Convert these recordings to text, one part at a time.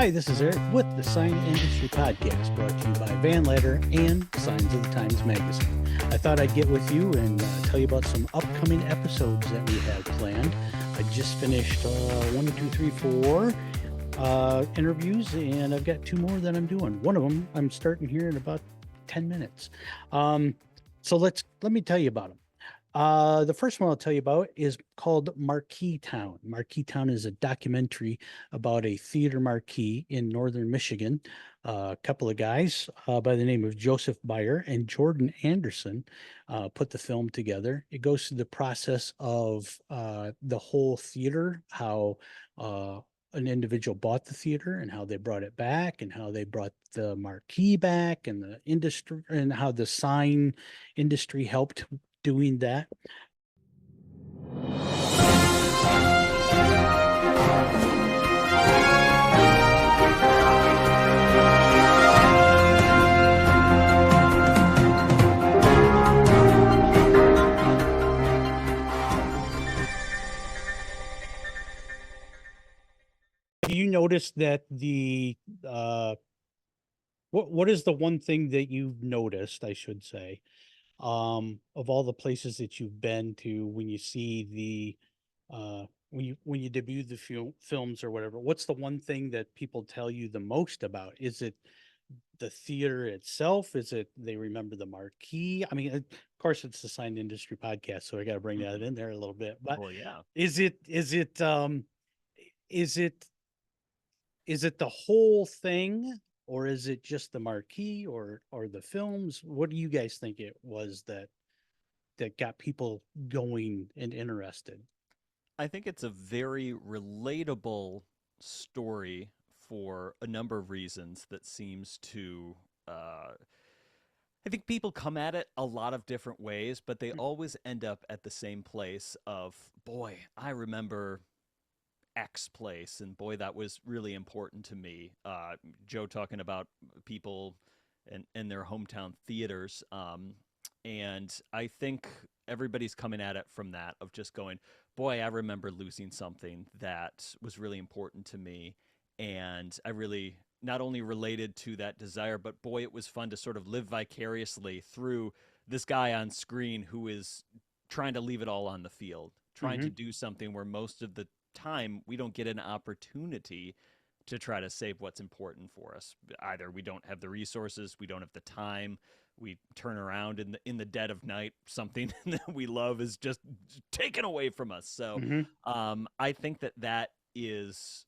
Hi, this is Eric with the Sign Industry Podcast, brought to you by Van Ladder and Signs of the Times Magazine. I thought I'd get with you and tell you about some upcoming episodes that we have planned. I just finished 4 interviews, and I've got 2 more that I'm doing. One of them I'm starting here in about 10 minutes. So let me tell you about them. The first one I'll tell you about is called Marqueetown. Marqueetown is a documentary about a theater marquee in northern Michigan. A couple of guys by the name of Joseph Beyer and Jordan Anderson put the film together. It goes through the process of the whole theater, how an individual bought the theater and how they brought it back and how they brought the marquee back and the industry and how the sign industry helped doing that. Do you notice that what is the one thing that you've noticed, I should say, of all the places that you've been to when you see when you debut the films or whatever, what's the one thing that people tell you the most about? Is it the theater itself? Is it they remember the marquee? I mean, of course, it's the Sign Industry Podcast, so I got to bring that in there a little bit. But Well, yeah. is it is it the whole thing, or is it just the marquee or the films? What do you guys think it was that got people going and interested? I think it's a very relatable story for a number of reasons that seems to I think people come at it a lot of different ways, but they always end up at the same place of, boy, I remember X place, and boy, that was really important to me. Joe talking about people and their hometown theaters. And I think everybody's coming at it from that of just going, boy, I remember losing something that was really important to me. And I really not only related to that desire, but boy, it was fun to sort of live vicariously through this guy on screen who is trying to leave it all on the field, trying to Mm-hmm. do something where most of the time we don't get an opportunity to try to save what's important for us. Either we don't have the resources, we don't have the time, we turn around in the dead of night, something that we love is just taken away from us. So Mm-hmm. I think that that is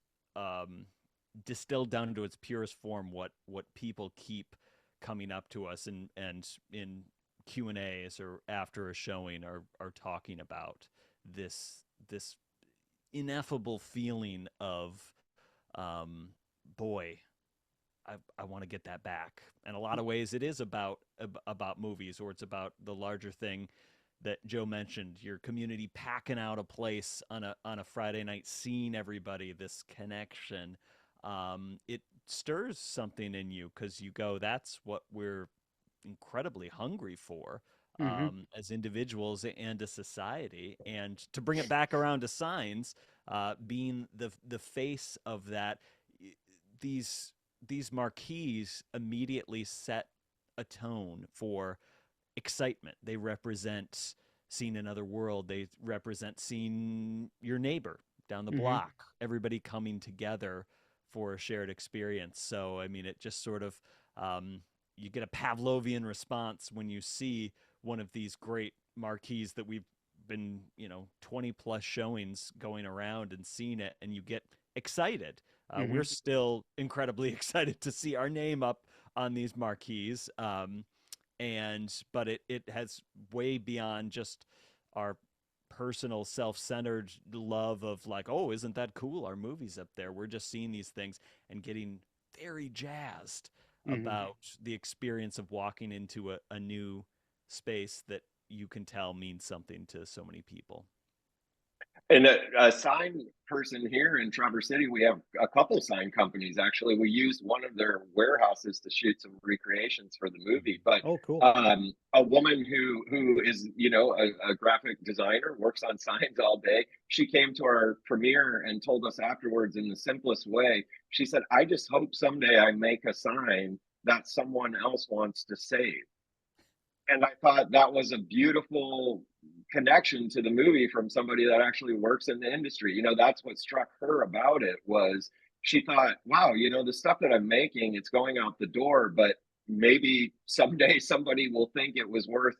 distilled down to its purest form. What people keep coming up to us and in Q&As or after a showing are talking about this ineffable feeling of um, boy, I want to get that back. In a lot of ways, it is about movies, or it's about the larger thing that Joe mentioned. Your community packing out a place on a Friday night, seeing everybody, this connection. It stirs something in you because you go, that's what we're incredibly hungry for Mm-hmm. as individuals and a society. And to bring it back around to signs, being the face of that, these these marquees immediately set a tone for excitement. They represent seeing another world. They represent seeing your neighbor down the Mm-hmm. block. Everybody coming together for a shared experience. So I mean, it just sort of um, you get a Pavlovian response when you see one of these great marquees that we've been 20 plus showings going around and seeing it, and you get excited. Mm-hmm. We're still incredibly excited to see our name up on these marquees. And but it has way beyond just our personal self-centered love of like, oh, isn't that cool, our movies up there. We're just seeing these things and getting very jazzed Mm-hmm. about the experience of walking into a new space that you can tell means something to so many people. And a sign person here in Traverse City, we have a couple sign companies actually. We used one of their warehouses to shoot some recreations for the movie. But Oh, cool. a woman who is, you know, a graphic designer, works on signs all day. She came to our premiere and told us afterwards in the simplest way. She said, "I just hope someday I make a sign that someone else wants to save." And I thought that was a beautiful connection to the movie from somebody that actually works in the industry. You know, that's what struck her about it was she thought, wow, you know, the stuff that I'm making, it's going out the door, but maybe someday somebody will think it was worth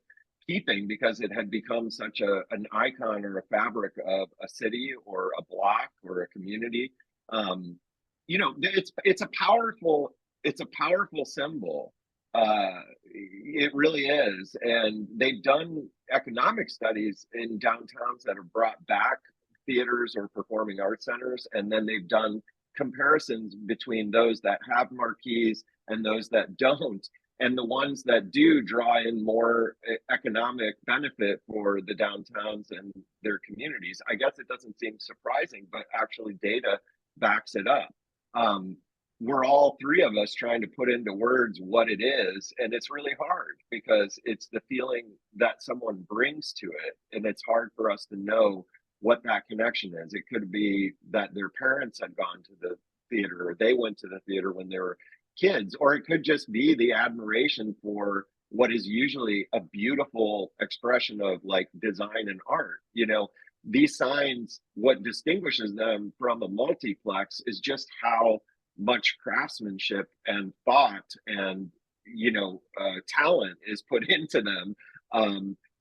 keeping because it had become such an icon or a fabric of a city or a block or a community. Um, you know, it's a powerful symbol. It really is. And they've done economic studies in downtowns that have brought back theaters or performing arts centers. And then they've done comparisons between those that have marquees and those that don't. And the ones that do draw in more economic benefit for the downtowns and their communities. I guess it doesn't seem surprising, but actually data backs it up. Um, we're all three of us trying to put into words what it is, and it's really hard because it's the feeling that someone brings to it, and it's hard for us to know what that connection is. It could be that their parents had gone to the theater or they went to the theater when they were kids, or it could just be the admiration for what is usually a beautiful expression of like design and art. You know, these signs, what distinguishes them from a multiplex is just how much craftsmanship and thought and talent is put into them.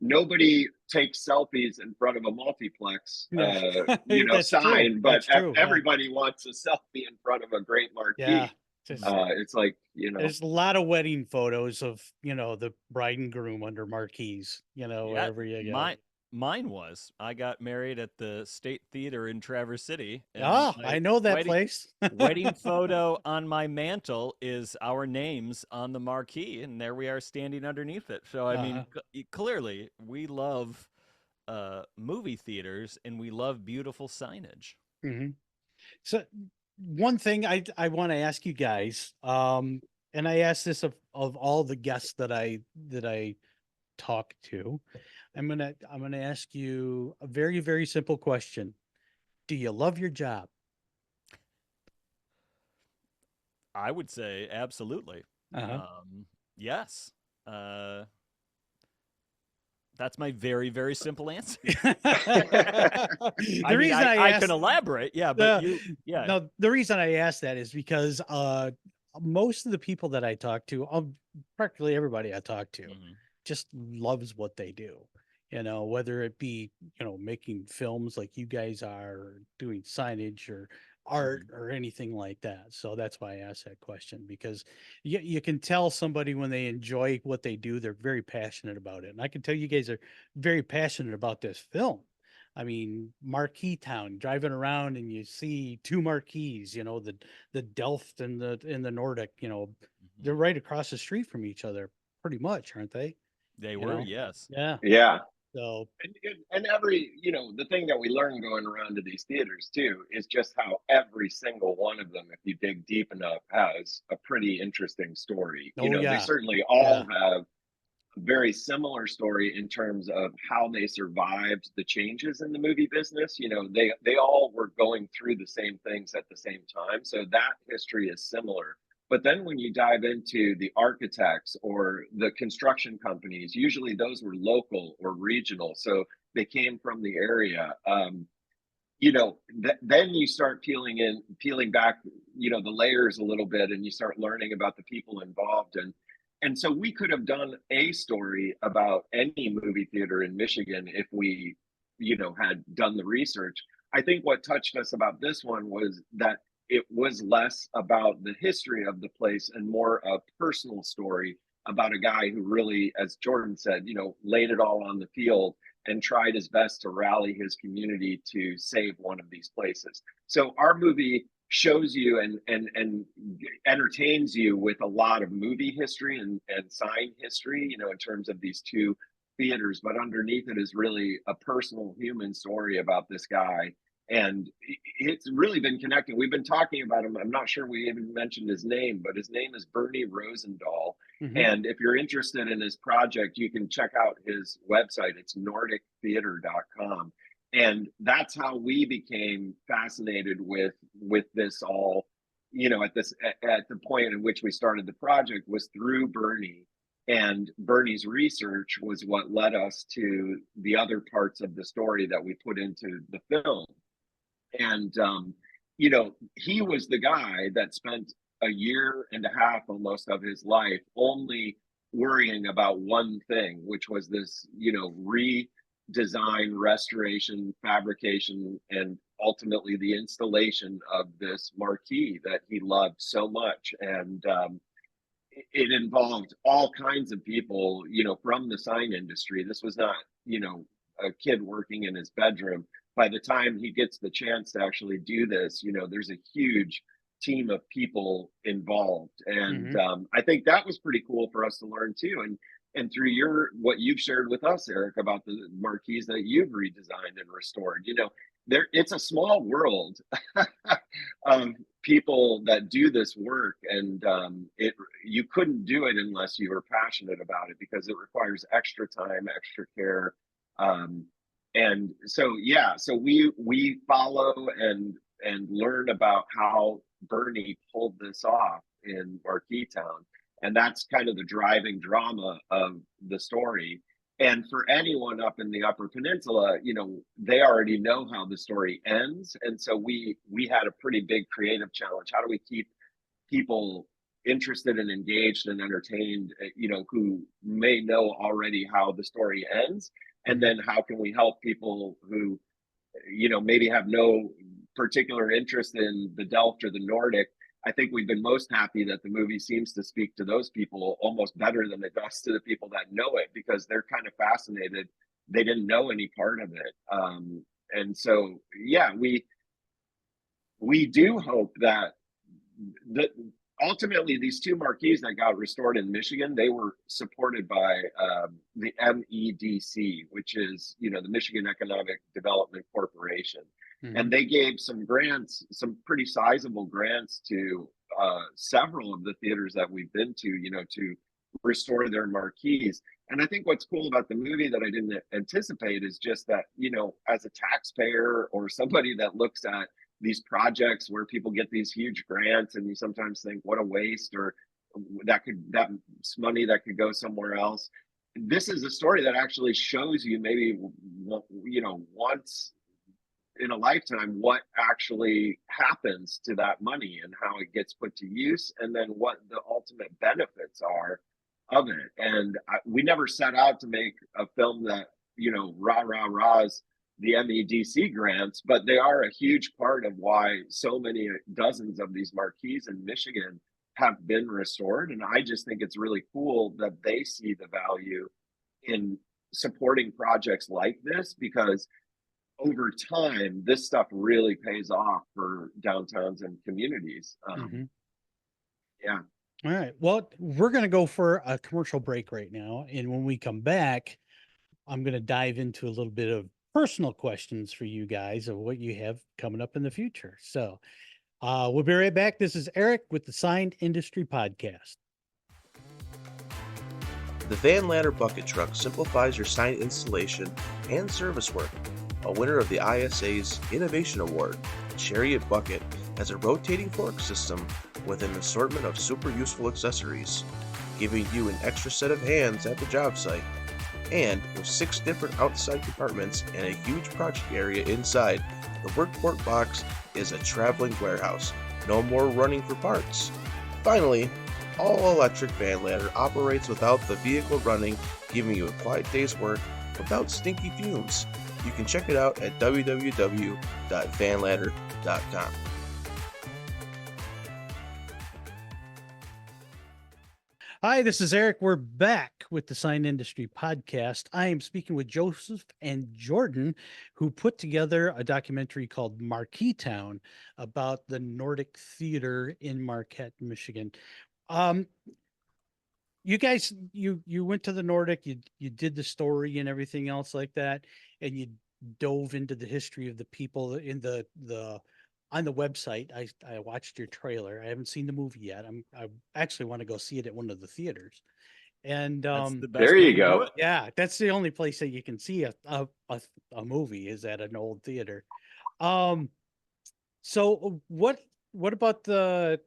Nobody takes selfies in front of a multiplex Yeah. That's true. sign, but That's true. Yeah. everybody wants a selfie in front of a great Yeah. marquee. Just, It's like, you know, there's a lot of wedding photos of, the bride and groom under marquees, Yeah, wherever you go. mine was. I got married at the State Theater in Traverse City, and Oh, my I know that wedding place. wedding photo on my mantle is our names on the marquee, and there we are standing underneath it. So I mean, Uh-huh. clearly we love movie theaters and we love beautiful signage. Hmm. So one thing I want to ask you guys, and I asked this of all the guests that I talk to. I'm gonna ask you a very, very simple question. Do you love your job? I would say absolutely. Uh-huh. Yes. Uh, that's my very, very simple answer. The I mean, reason I I can asked elaborate, yeah, but the you, yeah. no, the reason I asked that is because most of the people that I talk to, practically everybody I talk to, Mhm. just loves what they do. Whether it be, making films like you guys are, or doing signage or art Mhm. or anything like that. So that's why I asked that question, because you can tell somebody when they enjoy what they do, they're very passionate about it. And I can tell you guys are very passionate about this film. I mean, Marqueetown, driving around and you see two marquees, the Delft and the Nordic, Mhm. they're right across the street from each other, pretty much, aren't they? They You were, know? yes. Yeah. yeah. So, And every, the thing that we learn going around to these theaters too is just how every single one of them, if you dig deep enough, has a pretty interesting story. oh They yeah, certainly yeah. all have a very similar story in terms of how they survived the changes in the movie business. They all were going through the same things at the same time, so that history is similar. But then when you dive into the architects or the construction companies, usually those were local or regional, so they came from the area. Then you start peeling back, the layers a little bit, and you start learning about the people involved. And so we could have done a story about any movie theater in Michigan if we, had done the research. I think what touched us about this one was that it was less about the history of the place and more a personal story about a guy who really, as Jordan said, laid it all on the field and tried his best to rally his community to save one of these places. So our movie shows you and entertains you with a lot of movie history and sign history, in terms of these two theaters, but underneath it is really a personal human story about this guy. And it's really been connecting. We've been talking about him. I'm not sure we even mentioned his name, but his name is Bernie Rosendahl. Mm-hmm. And if you're interested in his project, you can check out his website. It's nordictheater.com. And that's how we became fascinated with this all, at the point in which we started the project was through Bernie. And Bernie's research was what led us to the other parts of the story that we put into the film. And he was the guy that spent a year and a half almost of his life only worrying about one thing, which was this, redesign, restoration, fabrication, and ultimately the installation of this marquee that he loved so much. And it involved all kinds of people, from the sign industry. This was not, a kid working in his bedroom. By the time he gets the chance to actually do this, there's a huge team of people involved. And I think that was pretty cool for us to learn too. And through what you've shared with us, Eric, about the marquees that you've redesigned and restored, it's a small world of people that do this work, and you couldn't do it unless you were passionate about it, because it requires extra time, extra care. And so so we follow and learn about how Bernie pulled this off in Marqueetown, and that's kind of the driving drama of the story. And for anyone up in the Upper Peninsula, they already know how the story ends, and so we had a pretty big creative challenge. How do we keep people interested and engaged and entertained, who may know already how the story ends? And then how can we help people who, maybe have no particular interest in the Delft or the Nordic? I think we've been most happy that the movie seems to speak to those people almost better than it does to the people that know it, because they're kind of fascinated. They didn't know any part of it. And so, we do hope that ultimately these two marquees that got restored in Michigan, they were supported by the MEDC, which is, the Michigan Economic Development Corporation. And they gave some grants, some pretty sizable grants to several of the theaters that we've been to restore their marquees. And I think what's cool about the movie that I didn't anticipate is just that, as a taxpayer or somebody that looks at these projects where people get these huge grants, and you sometimes think, what a waste, or that's money that could go somewhere else. This is a story that actually shows you maybe, once in a lifetime, what actually happens to that money and how it gets put to use, and then what the ultimate benefits are of it. And we never set out to make a film that, rahs the MEDC grants, but they are a huge part of why so many dozens of these marquees in Michigan have been restored. And I just think it's really cool that they see the value in supporting projects like this, because over time, this stuff really pays off for downtowns and communities. Yeah. All right. Well, we're going to go for a commercial break right now. And when we come back, I'm going to dive into a little bit of personal questions for you guys of what you have coming up in the future. So we'll be right back. This is Eric with the Sign Industry Podcast. The Van Ladder Bucket Truck simplifies your sign installation and service work. A winner of the ISA's Innovation Award, the Chariot Bucket has a rotating fork system with an assortment of super useful accessories, giving you an extra set of hands at the job site. And with 6 different outside compartments and a huge project area inside, the Workport box is a traveling warehouse. No more running for parts. Finally, all-electric Van Ladder operates without the vehicle running, giving you a quiet day's work without stinky fumes. You can check it out at www.vanladder.com. Hi, this is Eric. We're back with the Sign Industry Podcast. I am speaking with Joseph and Jordan, who put together a documentary called Marqueetown about the Nordic theater in Marquette, Michigan. you guys, you went to the Nordic, you did the story and everything else like that, and you dove into the history of the people in the on the website. I watched your trailer. I haven't seen the movie yet. I actually want to go see it at one of the theaters. And That's the There best way you to do go. it. yeah, that's the only place that you can see a movie is at an old theater. Um, so what about the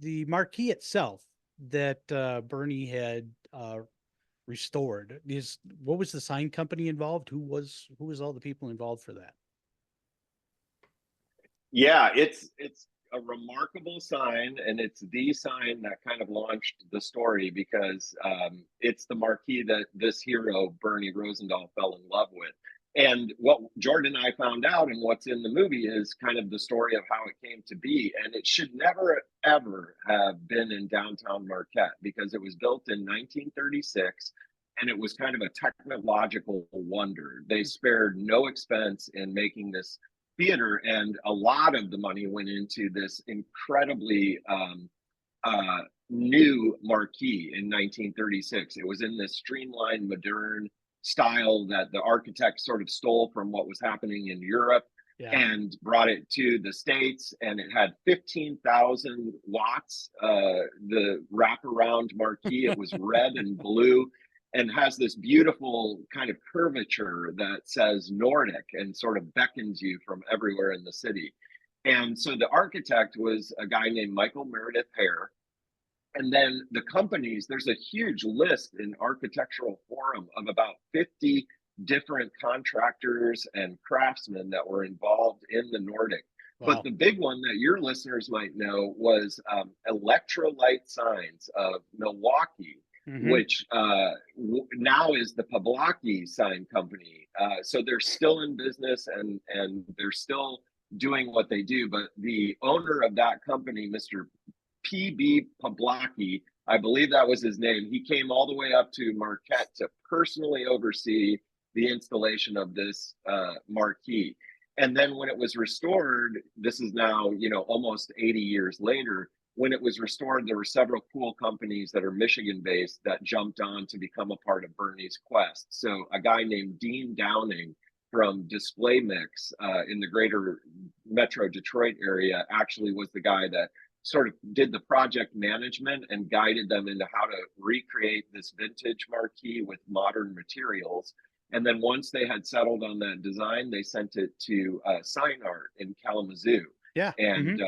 marquee itself that Bernie had restored? Is what was the sign company involved? Who was all the people involved for that? Yeah, it's a remarkable sign, and it's the sign that kind of launched the story because it's the marquee that this hero Bernie Rosendahl fell in love with. And what Jordan and I found out, and what's in the movie, is kind of the story of how it came to be. And it should never ever have been in downtown Marquette because it was built in 1936. And it was kind of a technological wonder. They spared no expense in making this theater, and a lot of the money went into this incredibly new marquee in 1936. It was in this streamlined, modern style that the architect sort of stole from what was happening in Europe Yeah. and brought it to the States. And it had 15,000 watts, the wraparound marquee. It was red and blue and has this beautiful kind of curvature that says Nordic and sort of beckons you from everywhere in the city. And so the architect was a guy named Michael Meredith Hare. And then the companies, there's a huge list in Architectural Forum of about 50 different contractors and craftsmen that were involved in the Nordic. Wow. But the big one that your listeners might know was Electrolyte Signs of Milwaukee, which now is the Pavlaki Sign Company. So they're still in business and they're still doing what they do. But the owner of that company, Mr. P.B. Pavlaki, I believe that was his name. He came all the way up to Marquette to personally oversee the installation of this marquee. And then when it was restored, this is now, almost 80 years later, when it was restored, there were several cool companies that are Michigan based that jumped on to become a part of Bernie's quest. So a guy named Dean Downing from Display Mix in the greater Metro Detroit area actually was the guy that sort of did the project management and guided them into how to recreate this vintage marquee with modern materials. And then once they had settled on that design, they sent it to Sign Art in Kalamazoo. Yeah. And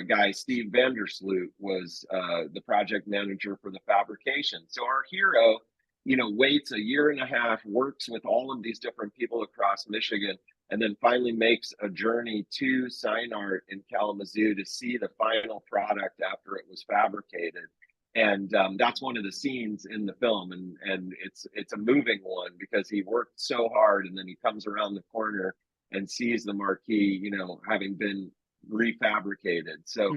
guy Steve Vandersloot was the project manager for the fabrication. So our hero, waits a year and a half, works with all of these different people across Michigan, and then finally makes a journey to Sign Art in Kalamazoo to see the final product after it was fabricated. And that's one of the scenes in the film, and it's a moving one because he worked so hard, and then he comes around the corner and sees the marquee, having been refabricated. So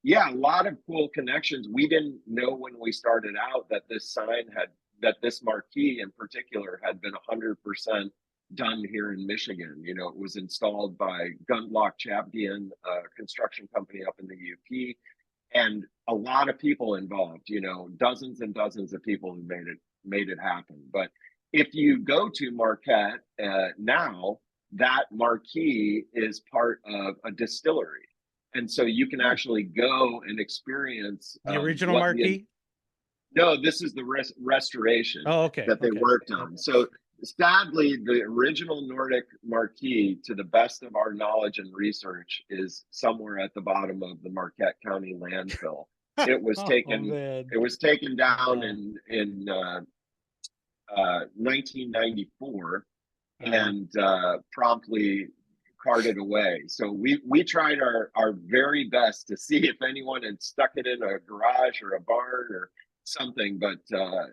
yeah, a lot of cool connections. We didn't know when we started out that this marquee in particular had been 100% done here in Michigan. It was installed by Gundlach Chabdian, a construction company up in the UP, and a lot of people involved. Dozens and dozens of people who made it happen. But if you go to Marquette now, that marquee is part of a distillery, and so you can actually go and experience the original marquee. No, this is the restoration. Oh, okay. That they worked on. So sadly, the original Nordic marquee, to the best of our knowledge and research, is somewhere at the bottom of the Marquette County landfill. It was taken. It was taken down in 1994, and promptly carted away. So we tried our very best to see if anyone had stuck it in a garage or a barn or something, but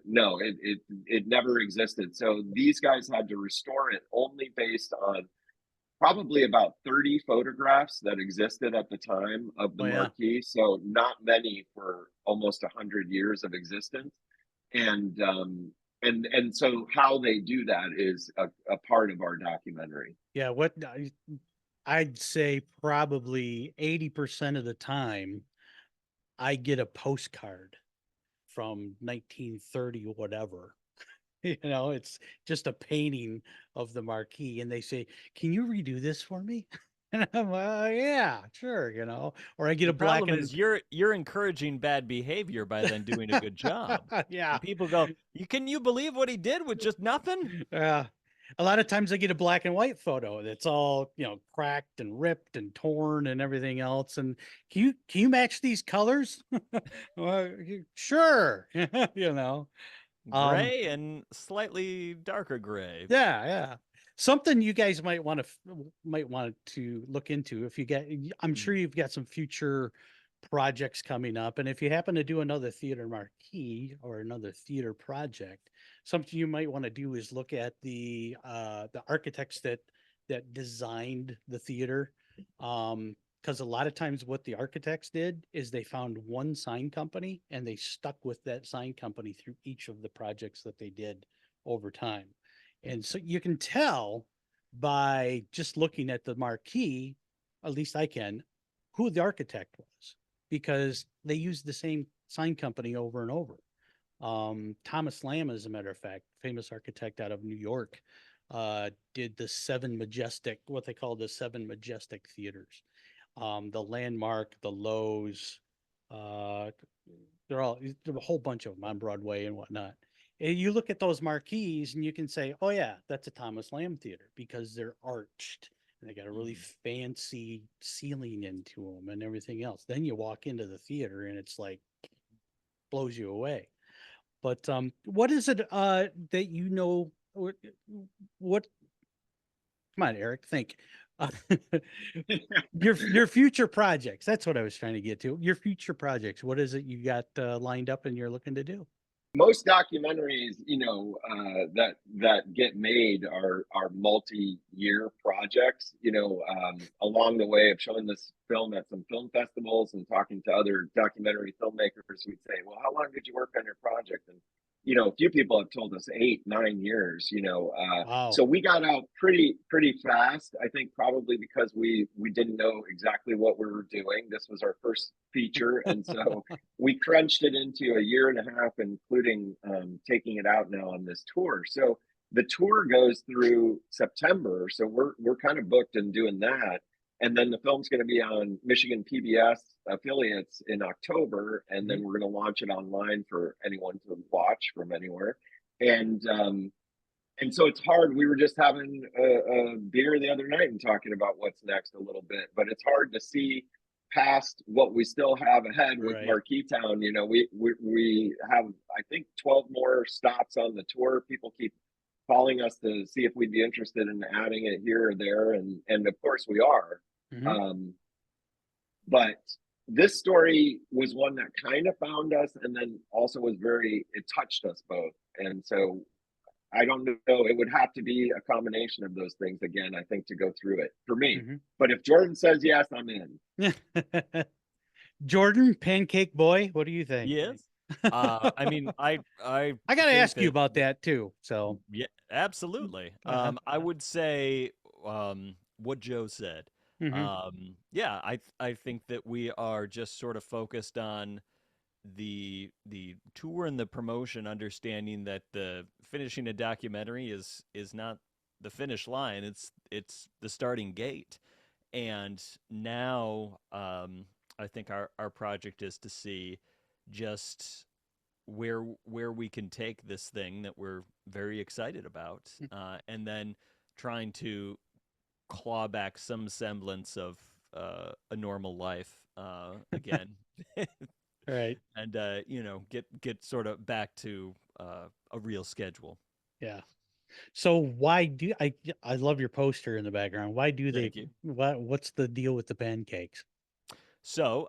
no, it never existed. So these guys had to restore it only based on probably about 30 photographs that existed at the time of the marquee. So not many for almost 100 years of existence. And so how they do that is a part of our documentary. Yeah, what I'd say probably 80% of the time I get a postcard from 1930 whatever. It's just a painting of the Marquee, and they say, "Can you redo this for me?" And I'm like, "Yeah, sure," Or I get The a black problem and is you're encouraging bad behavior by then doing a good job. yeah, And people go, can you believe what he did with just nothing? yeah. A lot of times I get a black and white photo that's all, cracked and ripped and torn and everything else. And can you match these colors? Well, sure. you know. Um, Gray and slightly darker gray. yeah, yeah. Something you guys might want to look into if you get. I'm sure Mm. you've got some future projects coming up, and if you happen to do another theater marquee or another theater project, something you might want to do is look at the architects that designed the theater. Because a lot of times what the architects did is they found one sign company and they stuck with that sign company through each of the projects that they did over time. And so you can tell by just looking at the marquee, at least I can, who the architect was because they used the same sign company over and over. Thomas Lamb, as a matter of fact, famous architect out of New York, did the seven majestic, what they call the seven majestic theaters. The Landmark, the Lowe's, uh, there's a whole bunch of them on Broadway and whatnot. And you look at those marquees and you can say, oh yeah, that's a Thomas Lamb theater because they're arched and they got a really Mm. fancy ceiling into them and everything else. Then you walk into the theater and it's like blows you away. But what is it that what come on, Eric, think. Uh, your future projects. That's what I was trying to get to. Your future projects. What is it you got lined up and you're looking to do? Most documentaries, that get made are multi-year projects. Along the way of showing this film at some film festivals and talking to other documentary filmmakers, we'd say, "Well, how long did you work on your project?" And a few people have told us 8, 9 years. Wow. So we got out pretty fast. I think probably because we didn't know exactly what we were doing. This was our first feature, and so we crunched it into a year and a half, including taking it out now on this tour. So the tour goes through September, so we're kind of booked and doing that. And then the film's going to be on Michigan PBS affiliates in October, and then Mhm. we're going to launch it online for anyone to watch from anywhere. And so it's hard. We were just having a beer the other night and talking about what's next a little bit, but it's hard to see past what we still have ahead with Right. Marqueetown. We have, I think, 12 more stops on the tour. People keep calling us to see if we'd be interested in adding it here or there, and of course we are. Mhm. Um, but this story was one that kind of found us, and then also was it touched us both, and so I don't know. It would have to be a combination of those things again, I think, to go through it for me. Mhm. But if Jordan says yes, I'm in. Jordan, Pancake Boy, what do you think? Yes. I mean, I I got to think ask you that about that too. So, yeah, absolutely. uh-huh. I would say what Joe said. Mhm. Yeah, I think that we are just sort of focused on the tour and the promotion, understanding that the finishing a documentary is not the finish line. It's the starting gate. And now I think our project is to see just where we can take this thing that we're very excited about, and then trying to claw back some semblance of a normal life again, Right. and get sort of back to a real schedule. Yeah. So why do I love your poster in the background. Why do they Thank you. what's the deal with the pancakes? So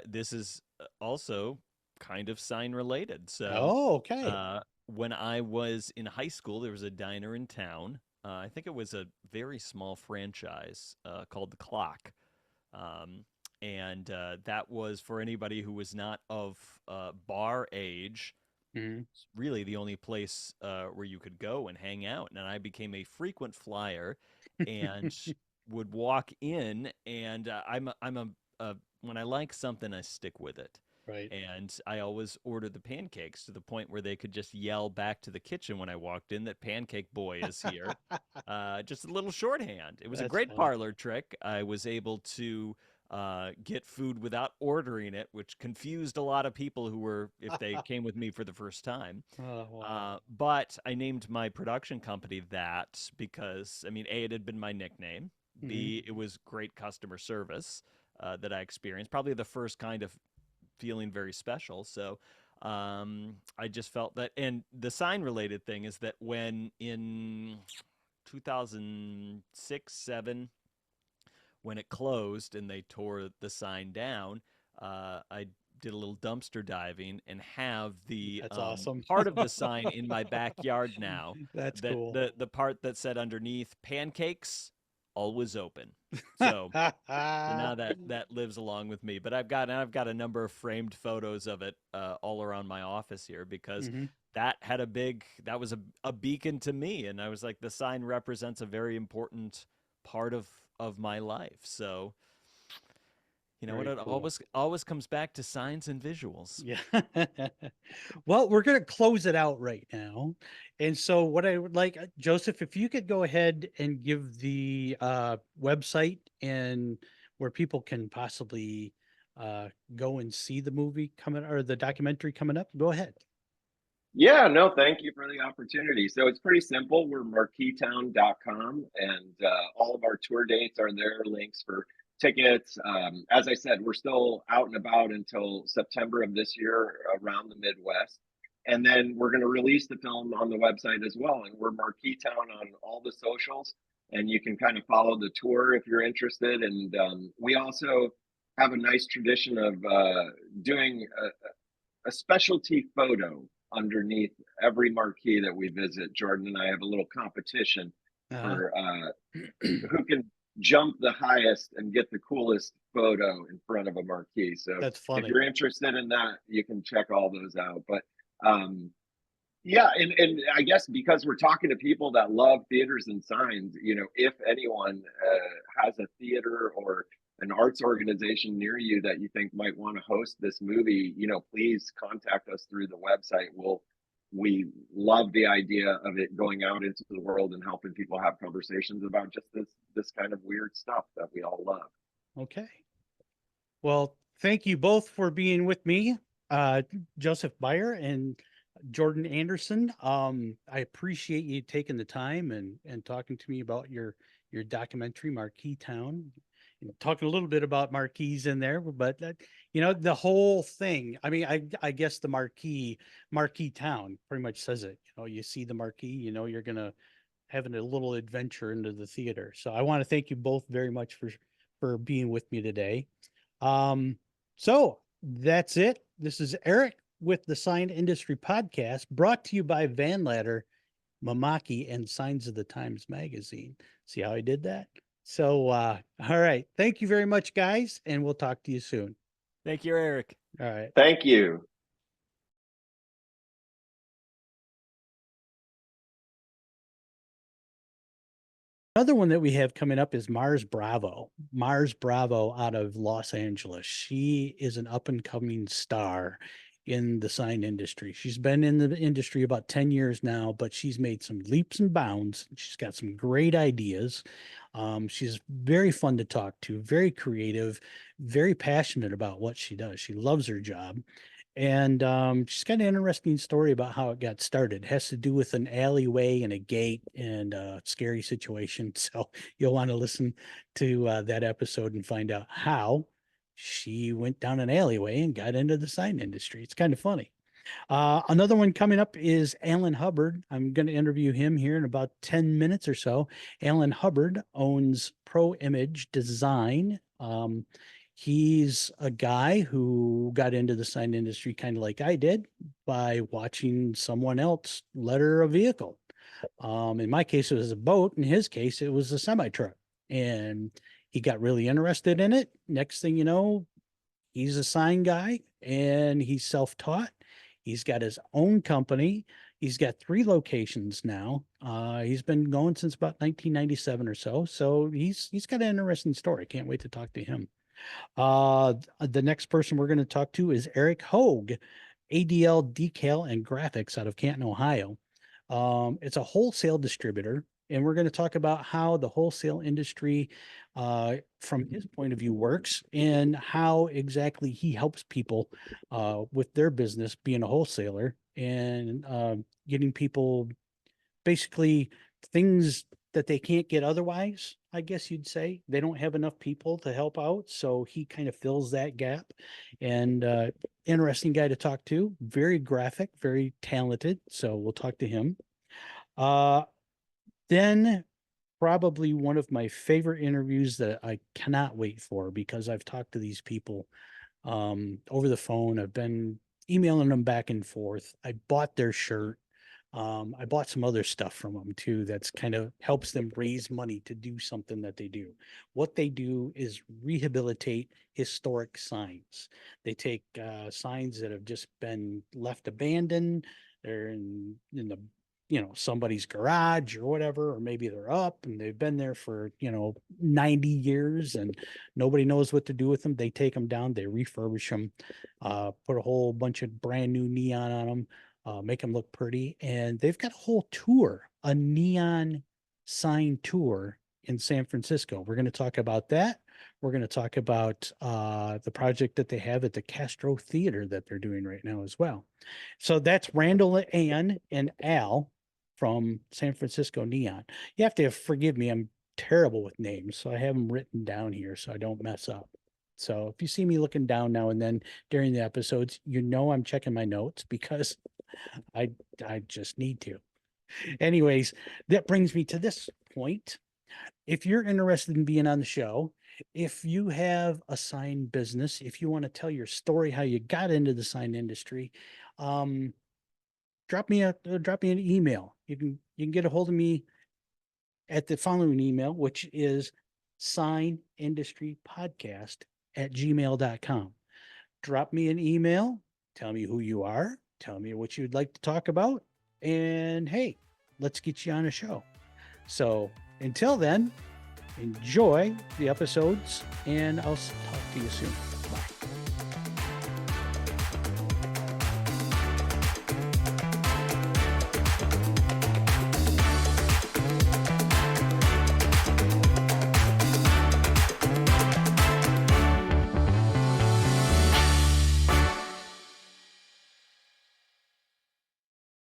this is also kind of sign related. So Oh, okay. when I was in high school, there was a diner in town. I think it was a very small franchise called The Clock. Um, and that was for anybody who was not of bar age. Mhm. It's really the only place where you could go and hang out. And I became a frequent flyer and would walk in. And I'm a when I like something, I stick with it. Right. And I always ordered the pancakes to the point where they could just yell back to the kitchen when I walked in that Pancake Boy is here. Just a little shorthand. It was a That's great funny. parlor trick. I was able to get food without ordering it, which confused a lot of people who were, if they came with me for the first time. Oh, wow. But I named my production company that because, I mean, A, it had been my nickname. Mhm. B, it was great customer service that I experienced. Probably the first kind of feeling very special. So I just felt that. And the sign related thing is that when in 2006, 7, when it closed and they tore the sign down, I did a little dumpster diving and have the That's awesome. part of the sign in my backyard now. That's That cool. the part that said underneath pancakes always open. So now that lives along with me. But I've got a number of framed photos of it all around my office here because Mhm. that was a beacon to me, and I was like, the sign represents a very important part of my life. So you know what? Very It cool. always comes back to signs and visuals. Yeah. Well, we're going to close it out right now. And so what I would like, Joseph, if you could go ahead and give the website and where people can possibly go and see the movie coming or the documentary coming up, go ahead. Yeah, no, thank you for the opportunity. So it's pretty simple. We're marqueetown.com, and all of our tour dates are there, links for tickets. As I said, we're still out and about until September of this year around the Midwest. And then we're going to release the film on the website as well. And we're Marqueetown on all the socials, and you can kind of follow the tour if you're interested. And we also have a nice tradition of doing a specialty photo underneath every marquee that we visit. Jordan and I have a little competition Uh-huh. for who can jump the highest and get the coolest photo in front of a marquee. So That's if funny. you're interested in that, you can check all those out. But yeah, and I guess because we're talking to people that love theaters and signs, if anyone has a theater or an arts organization near you that you think might want to host this movie, please contact us through the website. We love the idea of it going out into the world and helping people have conversations about just this kind of weird stuff that we all love. Okay. Well, thank you both for being with me, Joseph Beyer and Jordan Anderson. I appreciate you taking the time and talking to me about your documentary, Marqueetown, and talking a little bit about marquees in there. But the whole thing. I mean, I guess the Marqueetown pretty much says it. You see the marquee, you're gonna having a little adventure into the theater. So I want to thank you both very much for being with me today. So that's it. This is Eric with the Sign Industry Podcast, brought to you by Van Ladder, Mamaki, and Signs of the Times Magazine. See how I did that? So, all right. Thank you very much, guys, and we'll talk to you soon. Thank you, Eric. All right. Thank you. Another one that we have coming up is Mars Bravo. Mars Bravo out of Los Angeles. She is an up and coming star in the sign industry. She's been in the industry about 10 years now, but she's made some leaps and bounds. She's got some great ideas. She's very fun to talk to, very creative, very passionate about what she does. She loves her job. And she's got an interesting story about how it got started. It has to do with an alleyway and a gate and a scary situation. So you'll want to listen to that episode and find out how she went down an alleyway and got into the sign industry. It's kind of funny. Another one coming up is Alan Hubbard. I'm going to interview him here in about 10 minutes or so. Alan Hubbard owns Pro Image Design. He's a guy who got into the sign industry kind of like I did by watching someone else letter a vehicle. In my case, it was a boat. In his case, it was a semi truck. And he got really interested in it. Next thing you know, he's a sign guy and he's self-taught. He's got his own company. He's got 3 locations now. He's been going since about 1997 or so. So he's got an interesting story. Can't wait to talk to him. The next person we're going to talk to is Eric Hogue, ADL Decal and Graphics out of Canton, Ohio. It's a wholesale distributor, and we're going to talk about how the wholesale industry, from his point of view, works and how exactly he helps people with their business being a wholesaler and getting people basically things that they can't get otherwise, I guess you'd say. They don't have enough people to help out, so he kind of fills that gap. And interesting guy to talk to, very graphic, very talented, so we'll talk to him. Then probably one of my favorite interviews that I cannot wait for, because I've talked to these people over the phone. I've been emailing them back and forth. I bought their shirt. I bought some other stuff from them too. That's kind of helps them raise money to do something that they do. What they do is rehabilitate historic signs. They take signs that have just been left abandoned. They're in the somebody's garage or whatever, or maybe they're up and they've been there for 90 years and nobody knows what to do with them. They take them down, they refurbish them, put a whole bunch of brand new neon on them, make them look pretty. And they've got a whole tour, a neon sign tour in San Francisco. We're going to talk about that. We're going to talk about the project that they have at the Castro Theater that they're doing right now as well. So that's Randall, Ann, and Al from San Francisco Neon. You have to forgive me. I'm terrible with names, so I have them written down here so I don't mess up. So if you see me looking down now and then during the episodes, I'm checking my notes because I just need to. Anyways, that brings me to this point. If you're interested in being on the show, if you have a sign business, if you want to tell your story, how you got into the sign industry, drop me an email. You can get a hold of me at the following email, which is signindustrypodcast@gmail.com. Drop me an email. Tell me who you are. Tell me what you'd like to talk about. And hey, let's get you on a show. So until then, enjoy the episodes and I'll talk to you soon.